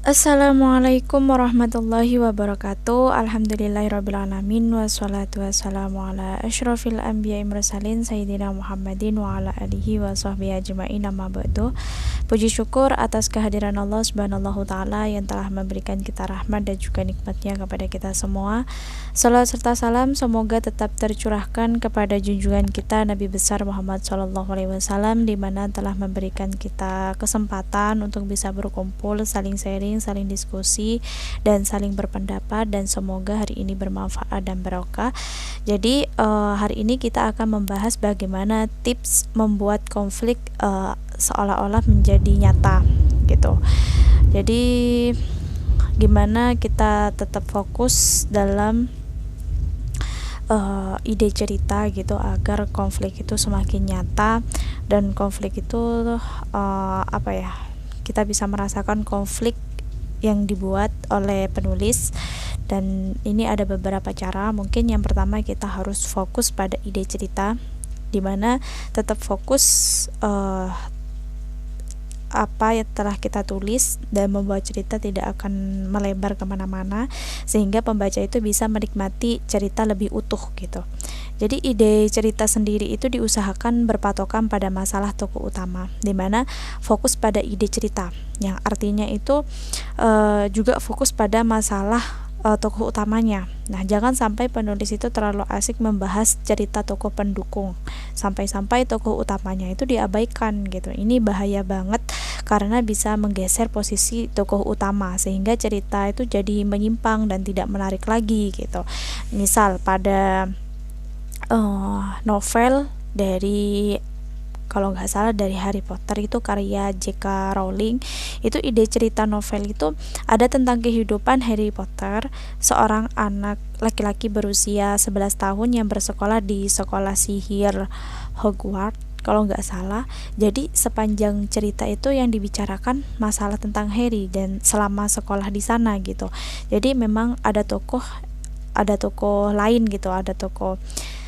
Assalamualaikum warahmatullahi wabarakatuh. Alhamdulillahirrabbilalamin. Wassalatu wassalamu ala asyrafil anbiya'i mursalin Sayyidina Muhammadin wa ala alihi wa sahbihi ajma'in, amma ba'du. Puji syukur atas kehadiran Allah subhanahu ta'ala yang telah memberikan kita rahmat dan juga nikmatnya kepada kita semua. Salat serta salam semoga tetap tercurahkan kepada junjungan kita Nabi besar Muhammad SAW, di mana telah memberikan kita kesempatan untuk bisa berkumpul, saling sharing, saling diskusi, dan saling berpendapat, dan semoga hari ini bermanfaat dan barokah. Jadi hari ini kita akan membahas bagaimana tips membuat konflik seolah-olah menjadi nyata gitu. Jadi gimana kita tetap fokus dalam ide cerita gitu agar konflik itu semakin nyata, dan konflik itu kita bisa merasakan konflik yang dibuat oleh penulis. Dan ini ada beberapa cara. Mungkin yang pertama, kita harus fokus pada ide cerita, dimana tetap fokus apa yang telah kita tulis, dan membuat cerita tidak akan melebar kemana-mana, sehingga pembaca itu bisa menikmati cerita lebih utuh gitu. Jadi ide cerita sendiri itu diusahakan berpatokan pada masalah tokoh utama, dimana fokus pada ide cerita, yang artinya itu juga fokus pada masalah tokoh utamanya. Nah, jangan sampai penulis itu terlalu asik membahas cerita tokoh pendukung sampai-sampai tokoh utamanya itu diabaikan gitu. Ini bahaya banget karena bisa menggeser posisi tokoh utama, sehingga cerita itu jadi menyimpang dan tidak menarik lagi gitu. Misal pada novel dari, kalau nggak salah dari Harry Potter, itu karya J.K. Rowling, itu ide cerita novel itu ada tentang kehidupan Harry Potter, seorang anak laki-laki berusia 11 tahun yang bersekolah di sekolah sihir Hogwarts kalau nggak salah. Jadi sepanjang cerita itu yang dibicarakan masalah tentang Harry dan selama sekolah di sana gitu. Jadi memang ada tokoh lain gitu, ada tokoh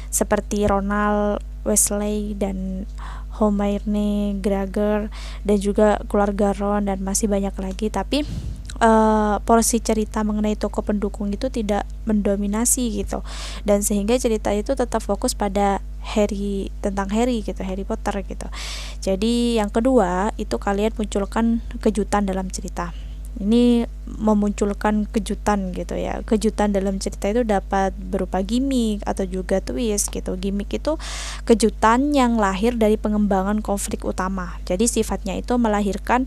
seperti Ronald Weasley dan Hermione Granger, dan juga keluarga Ron, dan masih banyak lagi. Tapi porsi cerita mengenai tokoh pendukung itu tidak mendominasi gitu, dan sehingga cerita itu tetap fokus pada tentang Harry gitu, Harry Potter gitu. Jadi yang kedua itu, kalian munculkan kejutan dalam cerita. Ini memunculkan kejutan gitu ya. Kejutan dalam cerita itu dapat berupa gimmick atau juga twist gitu. Gimmick itu kejutan yang lahir dari pengembangan konflik utama. Jadi sifatnya itu melahirkan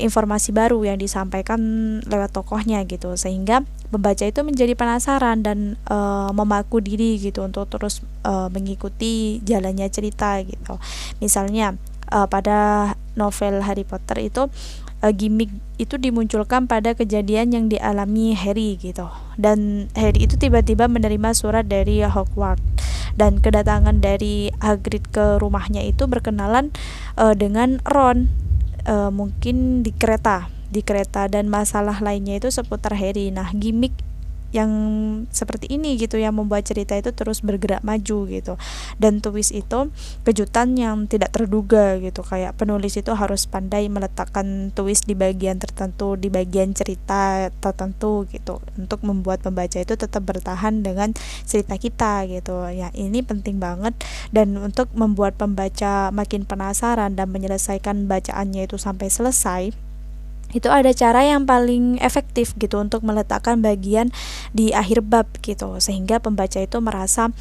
informasi baru yang disampaikan lewat tokohnya gitu, sehingga pembaca itu menjadi penasaran dan memaku diri gitu untuk terus mengikuti jalannya cerita gitu. Misalnya pada novel Harry Potter itu gimmick itu dimunculkan pada kejadian yang dialami Harry gitu, dan Harry itu tiba-tiba menerima surat dari Hogwarts, dan kedatangan dari Hagrid ke rumahnya itu berkenalan dengan Ron, mungkin di kereta, dan masalah lainnya itu seputar Harry. Nah, gimmick yang seperti ini gitu yang membuat cerita itu terus bergerak maju gitu. Dan twist itu kejutan yang tidak terduga gitu, kayak penulis itu harus pandai meletakkan twist di bagian tertentu, di bagian cerita tertentu gitu, untuk membuat pembaca itu tetap bertahan dengan cerita kita gitu ya. Ini penting banget, dan untuk membuat pembaca makin penasaran dan menyelesaikan bacaannya itu sampai selesai, itu ada cara yang paling efektif gitu untuk meletakkan bagian di akhir bab gitu, sehingga pembaca itu merasa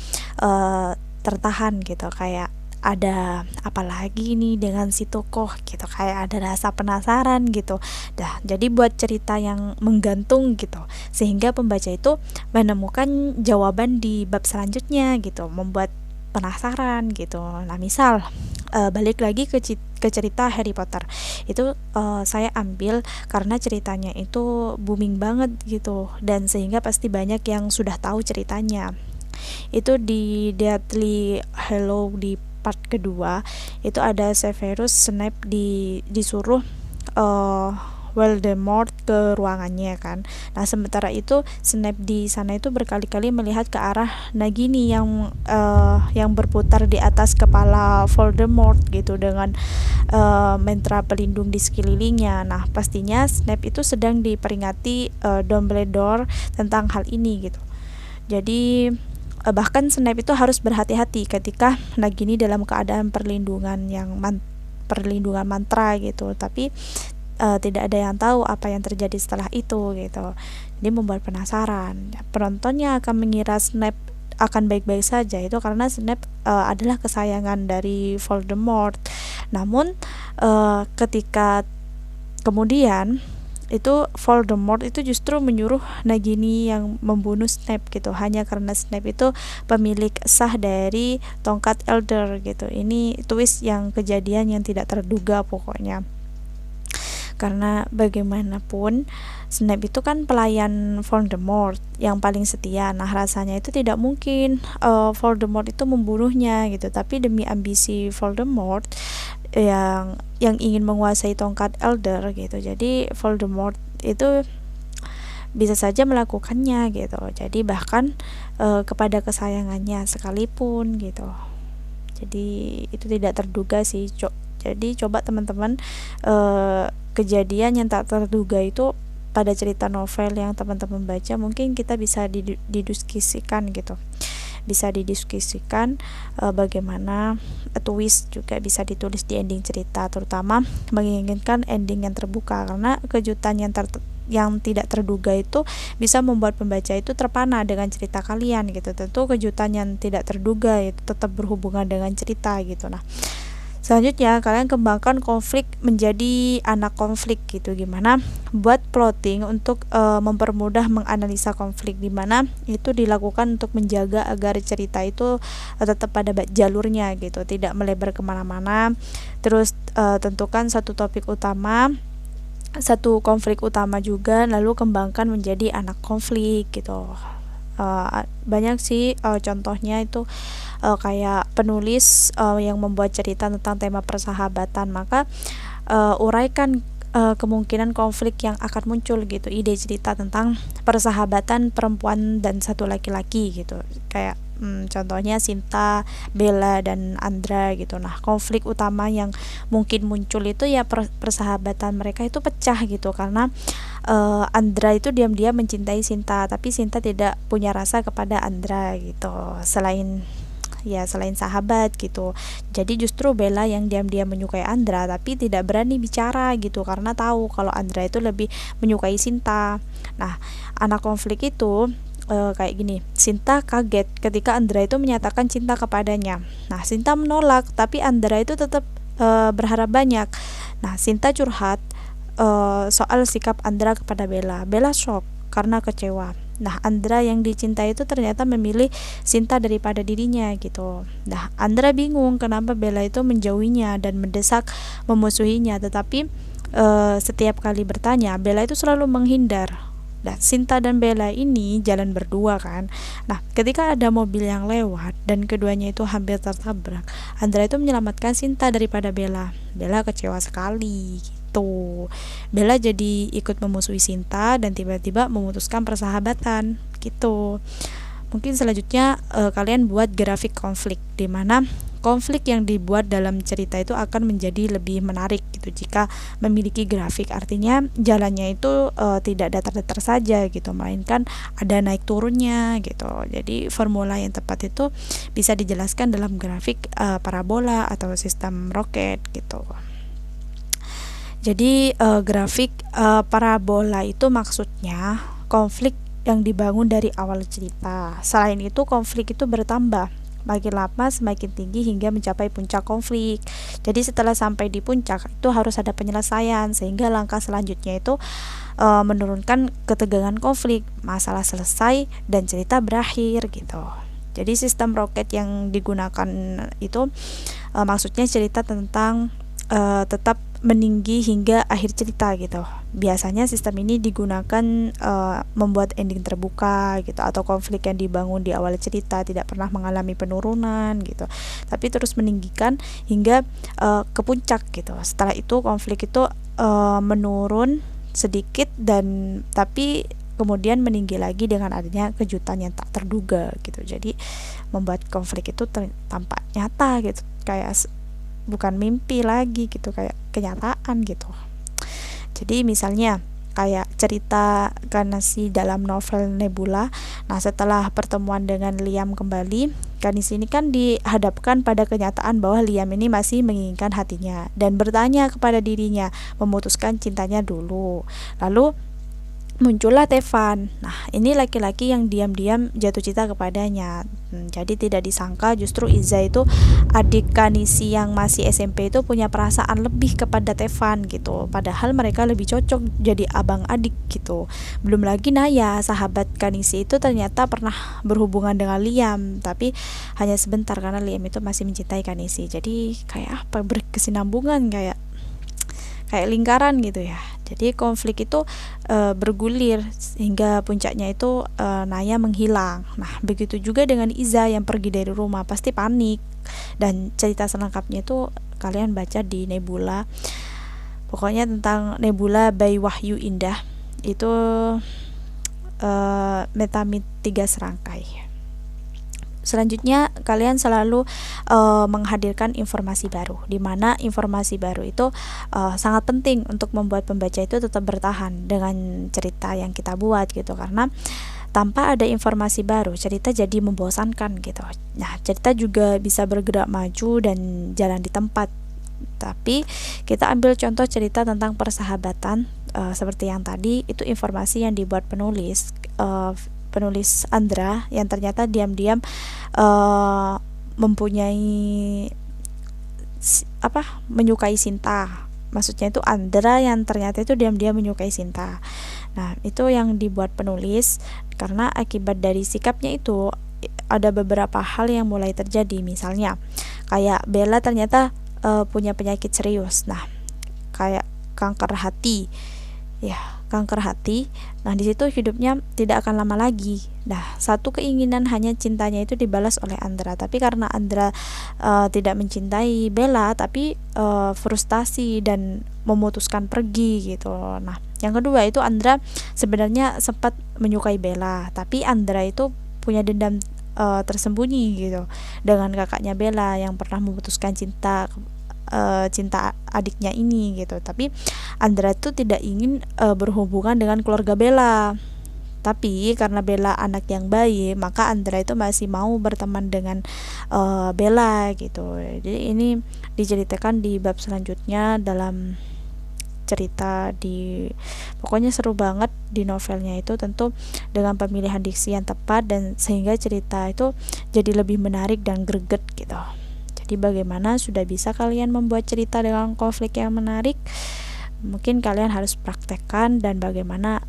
tertahan gitu, kayak ada apa lagi nih dengan si tokoh gitu, kayak ada rasa penasaran gitu. Dah, jadi buat cerita yang menggantung gitu, sehingga pembaca itu menemukan jawaban di bab selanjutnya gitu, membuat penasaran gitu. Nah, misal balik lagi ke cerita Harry Potter itu, saya ambil karena ceritanya itu booming banget gitu, dan sehingga pasti banyak yang sudah tahu ceritanya. Itu di Deathly Hallows di part kedua, itu ada Severus Snape disuruh Voldemort ke ruangannya kan. Nah, sementara itu Snape di sana itu berkali-kali melihat ke arah Nagini yang berputar di atas kepala Voldemort gitu dengan mantra pelindung di sekelilingnya. Nah, pastinya Snape itu sedang diperingati Dumbledore tentang hal ini gitu. Jadi bahkan Snape itu harus berhati-hati ketika Nagini dalam keadaan perlindungan mantra gitu. Tapi tidak ada yang tahu apa yang terjadi setelah itu gitu. Jadi membuat penasaran. Penontonnya akan mengira Snape akan baik-baik saja itu karena Snape adalah kesayangan dari Voldemort. Namun ketika kemudian itu Voldemort itu justru menyuruh Nagini yang membunuh Snape gitu, hanya karena Snape itu pemilik sah dari tongkat Elder gitu. Ini twist yang kejadian yang tidak terduga pokoknya. Karena bagaimanapun Snape itu kan pelayan Voldemort yang paling setia. Nah, rasanya itu tidak mungkin Voldemort itu membunuhnya gitu. Tapi demi ambisi Voldemort yang ingin menguasai tongkat Elder gitu. Jadi Voldemort itu bisa saja melakukannya gitu. Jadi bahkan kepada kesayangannya sekalipun gitu. Jadi itu tidak terduga sih. Jadi coba teman-teman kejadian yang tak terduga itu pada cerita novel yang teman-teman baca mungkin kita bisa didiskusikan gitu. Bisa didiskusikan bagaimana twist juga bisa ditulis di ending cerita, terutama menginginkan ending yang terbuka karena kejutan yang tidak terduga itu bisa membuat pembaca itu terpana dengan cerita kalian gitu. Tentu kejutan yang tidak terduga itu tetap berhubungan dengan cerita gitu. Nah, selanjutnya kalian kembangkan konflik menjadi anak konflik gitu. Gimana buat plotting untuk mempermudah menganalisa konflik, dimana itu dilakukan untuk menjaga agar cerita itu tetap pada jalurnya gitu, tidak melebar kemana-mana. Terus tentukan satu topik utama, satu konflik utama juga, lalu kembangkan menjadi anak konflik gitu. Banyak sih contohnya itu kayak penulis yang membuat cerita tentang tema persahabatan, maka uraikan kemungkinan konflik yang akan muncul gitu. Ide cerita tentang persahabatan perempuan dan satu laki-laki gitu, kayak contohnya Sinta, Bella, dan Andra gitu. Nah, konflik utama yang mungkin muncul itu ya persahabatan mereka itu pecah gitu karena Andra itu diam-diam mencintai Sinta, tapi Sinta tidak punya rasa kepada Andra gitu. Selain sahabat gitu. Jadi justru Bella yang diam-diam menyukai Andra tapi tidak berani bicara gitu karena tahu kalau Andra itu lebih menyukai Sinta. Nah, anak konflik itu kayak gini. Sinta kaget ketika Andra itu menyatakan cinta kepadanya. Nah, Sinta menolak tapi Andra itu tetap berharap banyak. Nah, Sinta curhat soal sikap Andra kepada Bella. Bella shock karena kecewa. Nah, Andra yang dicintai itu ternyata memilih Sinta daripada dirinya gitu. Nah, Andra bingung kenapa Bella itu menjauhinya dan mendesak memusuhinya, tetapi setiap kali bertanya Bella itu selalu menghindar. Nah, Sinta dan Bella ini jalan berdua kan. Nah, ketika ada mobil yang lewat dan keduanya itu hampir tertabrak, Andra itu menyelamatkan Sinta daripada Bella. Bella kecewa sekali gitu. Bella jadi ikut memusuhi Sinta dan tiba-tiba memutuskan persahabatan gitu. Mungkin selanjutnya kalian buat grafik konflik, di mana konflik yang dibuat dalam cerita itu akan menjadi lebih menarik gitu jika memiliki grafik. Artinya jalannya itu tidak datar-datar saja gitu, melainkan ada naik turunnya gitu. Jadi formula yang tepat itu bisa dijelaskan dalam grafik parabola atau sistem roket gitu. Jadi grafik parabola itu maksudnya konflik yang dibangun dari awal cerita. Selain itu konflik itu bertambah, makin lama semakin tinggi hingga mencapai puncak konflik. Jadi setelah sampai di puncak itu harus ada penyelesaian, sehingga langkah selanjutnya itu menurunkan ketegangan konflik, masalah selesai dan cerita berakhir gitu. Jadi sistem roket yang digunakan itu maksudnya cerita tentang tetap meninggi hingga akhir cerita gitu. Biasanya sistem ini digunakan membuat ending terbuka gitu, atau konflik yang dibangun di awal cerita tidak pernah mengalami penurunan gitu, tapi terus meninggikan hingga ke puncak gitu. Setelah itu konflik itu menurun sedikit dan tapi kemudian meninggi lagi dengan adanya kejutan yang tak terduga gitu. Jadi membuat konflik itu tampak nyata gitu, kayak bukan mimpi lagi gitu, kayak kenyataan gitu. Jadi misalnya kayak cerita Kanasi dalam novel Nebula. Nah, setelah pertemuan dengan Liam kembali, Kanisi ini kan dihadapkan pada kenyataan bahwa Liam ini masih menginginkan hatinya dan bertanya kepada dirinya, memutuskan cintanya dulu. Lalu muncullah Tevan. Nah, ini laki-laki yang diam-diam jatuh cinta kepadanya. Jadi tidak disangka justru Iza itu, adik Kanisi yang masih SMP itu, punya perasaan lebih kepada Tevan gitu. Padahal mereka lebih cocok jadi abang adik gitu. Belum lagi Naya, sahabat Kanisi itu ternyata pernah berhubungan dengan Liam, tapi hanya sebentar karena Liam itu masih mencintai Kanisi. Jadi kayak apa, berkesinambungan, kayak lingkaran gitu ya. Jadi konflik itu bergulir hingga puncaknya itu Naya menghilang. Nah, begitu juga dengan Iza yang pergi dari rumah, pasti panik. Dan cerita selengkapnya itu kalian baca di Nebula. Pokoknya tentang Nebula by Wahyu Indah. Itu Metamid 3 serangkai. Selanjutnya kalian selalu menghadirkan informasi baru, di mana informasi baru itu sangat penting untuk membuat pembaca itu tetap bertahan dengan cerita yang kita buat gitu, karena tanpa ada informasi baru cerita jadi membosankan gitu. Nah, cerita juga bisa bergerak maju dan jalan di tempat. Tapi kita ambil contoh cerita tentang persahabatan seperti yang tadi, itu informasi yang dibuat penulis Andra yang ternyata diam-diam menyukai Sinta. Maksudnya itu Andra yang ternyata itu diam-diam menyukai Sinta. Nah, itu yang dibuat penulis karena akibat dari sikapnya itu ada beberapa hal yang mulai terjadi. Misalnya kayak Bella ternyata punya penyakit serius. Nah, kayak kanker hati. Ya, kanker hati. Nah, di situ hidupnya tidak akan lama lagi. Nah, satu keinginan hanya cintanya itu dibalas oleh Andra. Tapi karena Andra tidak mencintai Bella, tapi frustasi dan memutuskan pergi gitu. Nah, yang kedua itu Andra sebenarnya sempat menyukai Bella, tapi Andra itu punya dendam tersembunyi gitu dengan kakaknya Bella yang pernah memutuskan cinta adiknya ini gitu. Tapi Andra itu tidak ingin berhubungan dengan keluarga Bella. Tapi karena Bella anak yang baik, maka Andra itu masih mau berteman dengan Bella gitu. Jadi ini diceritakan di bab selanjutnya dalam cerita pokoknya seru banget di novelnya itu, tentu dengan pemilihan diksi yang tepat dan sehingga cerita itu jadi lebih menarik dan greget gitu. Jadi bagaimana sudah bisa kalian membuat cerita dengan konflik yang menarik? Mungkin kalian harus praktekkan dan bagaimana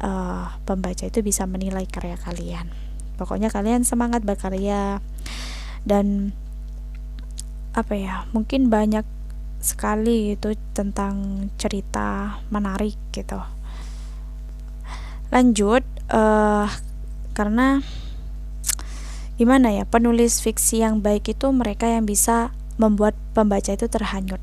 pembaca itu bisa menilai karya kalian. Pokoknya kalian semangat berkarya dan mungkin banyak sekali itu tentang cerita menarik gitu. Lanjut karena gimana ya, penulis fiksi yang baik itu mereka yang bisa membuat pembaca itu terhanyut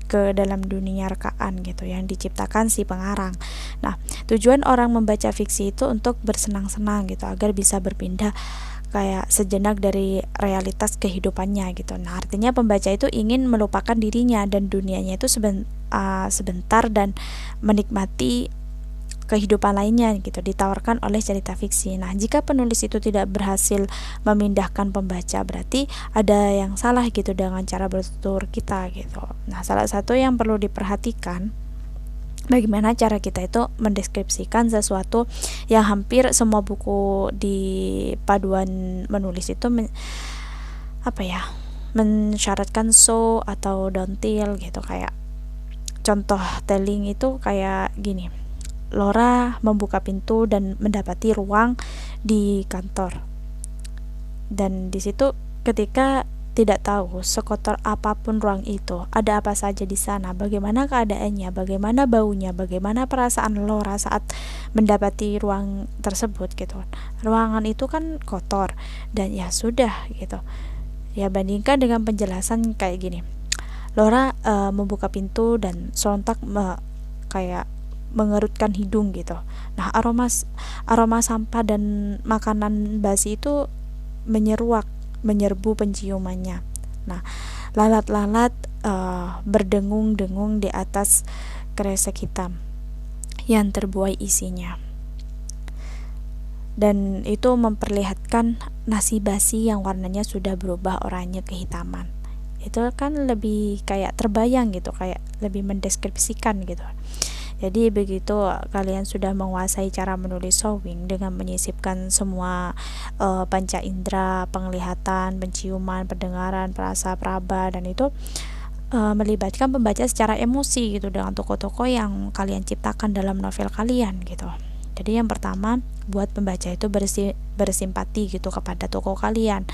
ke dalam dunia rekaan gitu yang diciptakan si pengarang. Nah, tujuan orang membaca fiksi itu untuk bersenang-senang gitu, agar bisa berpindah kayak sejenak dari realitas kehidupannya gitu. Nah, artinya pembaca itu ingin melupakan dirinya dan dunianya itu sebentar dan menikmati kehidupan lainnya gitu, ditawarkan oleh cerita fiksi. Nah, jika penulis itu tidak berhasil memindahkan pembaca, berarti ada yang salah gitu dengan cara bertutur kita gitu. Nah, salah satu yang perlu diperhatikan, bagaimana cara kita itu mendeskripsikan sesuatu yang hampir semua buku di paduan menulis itu mensyaratkan so atau don't tell gitu. Kayak contoh telling itu kayak gini, Laura membuka pintu dan mendapati ruang di kantor, dan di situ ketika tidak tahu sekotor apapun ruang itu, ada apa saja di sana, bagaimana keadaannya, bagaimana baunya, bagaimana perasaan Laura saat mendapati ruang tersebut gitu. Ruangan itu kan kotor dan ya sudah gitu. Ya, bandingkan dengan penjelasan kayak gini, Laura membuka pintu dan sontak kayak mengerutkan hidung gitu. Nah, aroma sampah dan makanan basi itu menyerbu penciumannya. Nah, lalat-lalat berdengung-dengung di atas kresek hitam yang terbuai isinya. Dan itu memperlihatkan nasi basi yang warnanya sudah berubah oranye kehitaman. Itu kan lebih kayak terbayang gitu, kayak lebih mendeskripsikan gitu. Jadi begitu kalian sudah menguasai cara menulis sewing dengan menyisipkan semua panca indera, penglihatan, penciuman, pendengaran, perasa, peraba, dan itu melibatkan pembaca secara emosi gitu dengan tokoh-tokoh yang kalian ciptakan dalam novel kalian gitu. Jadi yang pertama, buat pembaca itu bersimpati gitu kepada tokoh kalian,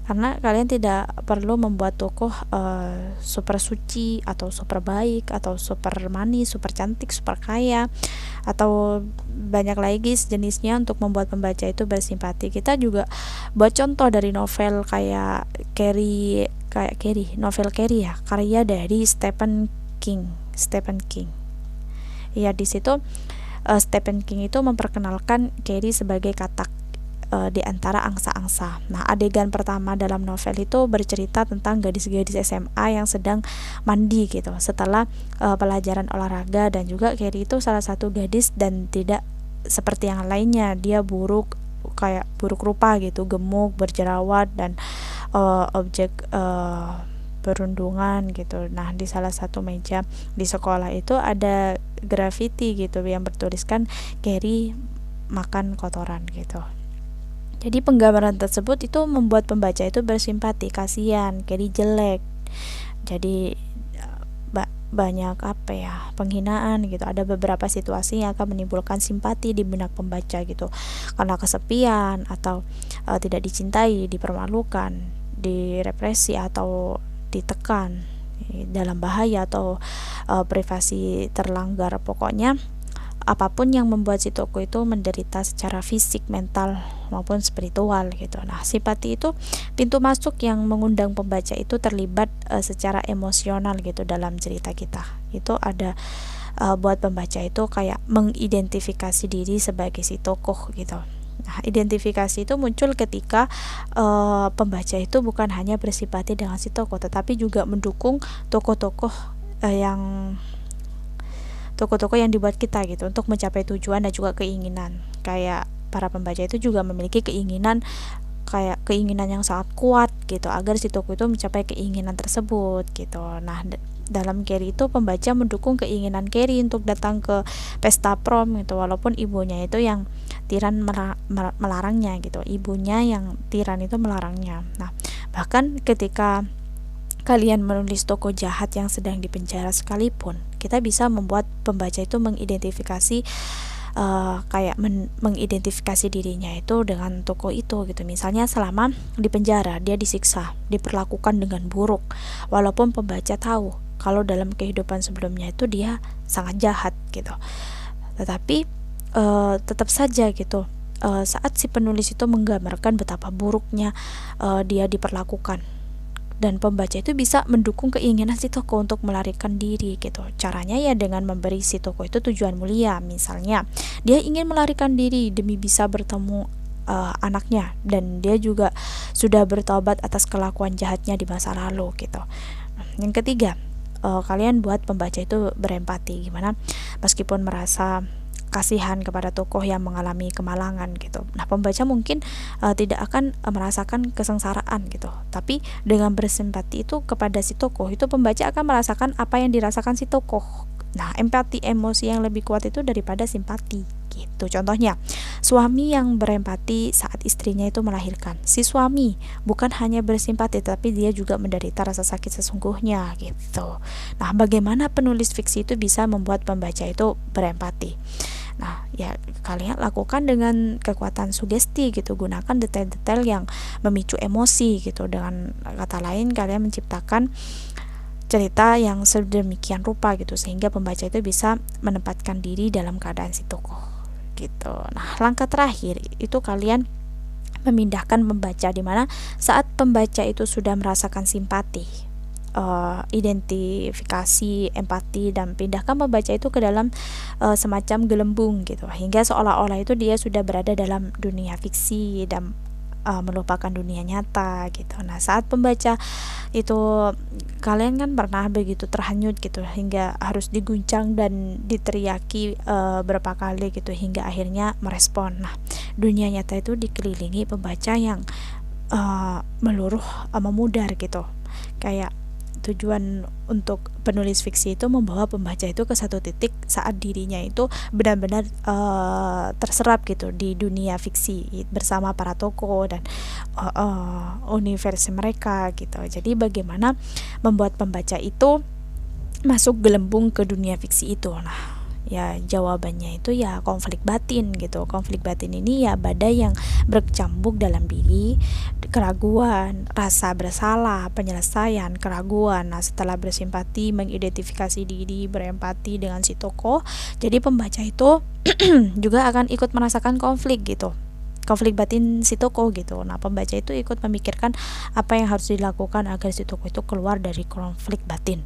karena kalian tidak perlu membuat tokoh super suci atau super baik atau super manis, super cantik, super kaya, atau banyak lagi sejenisnya untuk membuat pembaca itu bersimpati. Kita juga buat contoh dari novel kayak Carrie, novel Carrie ya, karya dari Stephen King. Ya, di situ Stephen King itu memperkenalkan Carrie sebagai katak di antara angsa-angsa. Nah, adegan pertama dalam novel itu bercerita tentang gadis-gadis SMA yang sedang mandi gitu setelah pelajaran olahraga, dan juga Carrie itu salah satu gadis dan tidak seperti yang lainnya. Dia buruk rupa gitu, gemuk, berjerawat, dan objek perundungan gitu. Nah, di salah satu meja di sekolah itu ada graffiti gitu yang bertuliskan Carrie makan kotoran gitu. Jadi penggambaran tersebut itu membuat pembaca itu bersimpati, kasihan Carrie jelek. Jadi banyak penghinaan gitu. Ada beberapa situasi yang akan menimbulkan simpati di benak pembaca gitu, karena kesepian atau tidak dicintai, dipermalukan, direpresi, atau ditekan, dalam bahaya, atau privasi terlanggar. Pokoknya apapun yang membuat si tokoh itu menderita secara fisik, mental, maupun spiritual gitu. Nah, simpati itu pintu masuk yang mengundang pembaca itu terlibat secara emosional gitu dalam cerita kita. Itu ada buat pembaca itu kayak mengidentifikasi diri sebagai si tokoh gitu. Nah, identifikasi itu muncul ketika pembaca itu bukan hanya bersimpati dengan si tokoh, tetapi juga mendukung tokoh-tokoh yang dibuat kita gitu untuk mencapai tujuan dan juga keinginan. Kayak para pembaca itu juga memiliki keinginan yang sangat kuat gitu agar si tokoh itu mencapai keinginan tersebut gitu. Nah, dalam Carrie itu pembaca mendukung keinginan Carrie untuk datang ke pesta prom gitu, walaupun ibunya itu yang tiran melarangnya gitu. Ibunya yang tiran itu melarangnya. Nah, bahkan ketika kalian menulis tokoh jahat yang sedang dipenjara sekalipun, kita bisa membuat pembaca itu mengidentifikasi mengidentifikasi dirinya itu dengan tokoh itu gitu. Misalnya selama di penjara dia disiksa, diperlakukan dengan buruk, walaupun pembaca tahu kalau dalam kehidupan sebelumnya itu dia sangat jahat gitu. Tetapi tetap saja gitu, saat si penulis itu menggambarkan betapa buruknya dia diperlakukan, dan pembaca itu bisa mendukung keinginan si tokoh untuk melarikan diri gitu. Caranya ya dengan memberi si tokoh itu tujuan mulia. Misalnya dia ingin melarikan diri demi bisa bertemu anaknya, dan dia juga sudah bertobat atas kelakuan jahatnya di masa lalu gitu. Yang ketiga, kalian buat pembaca itu berempati, gimana meskipun merasa kasihan kepada tokoh yang mengalami kemalangan gitu. Nah, pembaca mungkin tidak akan merasakan kesengsaraan gitu, tapi dengan bersimpati itu kepada si tokoh itu pembaca akan merasakan apa yang dirasakan si tokoh. Nah, empati, emosi yang lebih kuat itu daripada simpati gitu. Contohnya, suami yang berempati saat istrinya itu melahirkan. Si suami bukan hanya bersimpati, tapi dia juga menderita rasa sakit sesungguhnya gitu. Nah, bagaimana penulis fiksi itu bisa membuat pembaca itu berempati? Nah, ya kalian lakukan dengan kekuatan sugesti gitu. Gunakan detail-detail yang memicu emosi gitu. Dengan kata lain, kalian menciptakan cerita yang sedemikian rupa gitu sehingga pembaca itu bisa menempatkan diri dalam keadaan si tokoh gitu. Nah, langkah terakhir itu kalian memindahkan pembaca, di mana saat pembaca itu sudah merasakan simpati, identifikasi, empati, dan pindahkan pembaca itu ke dalam semacam gelembung gitu, hingga seolah-olah itu dia sudah berada dalam dunia fiksi dan melupakan dunia nyata gitu. Nah, saat pembaca itu, kalian kan pernah begitu terhanyut gitu hingga harus diguncang dan diteriaki berapa kali gitu hingga akhirnya merespon. Nah, dunia nyata itu dikelilingi pembaca yang meluruh, memudar gitu. Kayak tujuan untuk penulis fiksi itu membawa pembaca itu ke satu titik saat dirinya itu benar-benar terserap gitu di dunia fiksi bersama para tokoh dan universe mereka gitu. Jadi bagaimana membuat pembaca itu masuk gelembung ke dunia fiksi itu. Nah, ya jawabannya itu ya konflik batin gitu. Konflik batin ini ya badai yang berkecambuk dalam diri, keraguan, rasa bersalah, penyelesaian, keraguan. Nah, setelah bersimpati, mengidentifikasi diri, berempati dengan si tokoh, jadi pembaca itu juga akan ikut merasakan konflik gitu, konflik batin si tokoh gitu. Nah, pembaca itu ikut memikirkan apa yang harus dilakukan agar si tokoh itu keluar dari konflik batin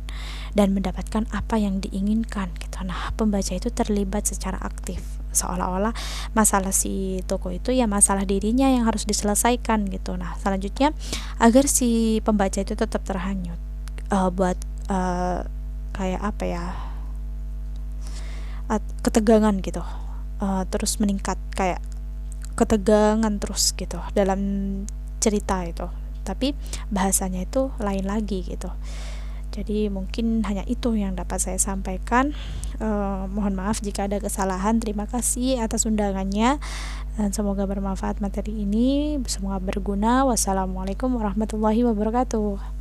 dan mendapatkan apa yang diinginkan gitu. Nah, pembaca itu terlibat secara aktif, seolah-olah masalah si tokoh itu ya masalah dirinya yang harus diselesaikan gitu. Nah, selanjutnya agar si pembaca itu tetap terhanyut, buat kayak apa ya, ketegangan gitu, terus meningkat, kayak ketegangan terus gitu dalam cerita itu, tapi bahasanya itu lain lagi gitu. Jadi mungkin hanya itu yang dapat saya sampaikan. Mohon maaf jika ada kesalahan. Terima kasih atas undangannya dan semoga bermanfaat materi ini, semoga berguna. Wassalamualaikum warahmatullahi wabarakatuh.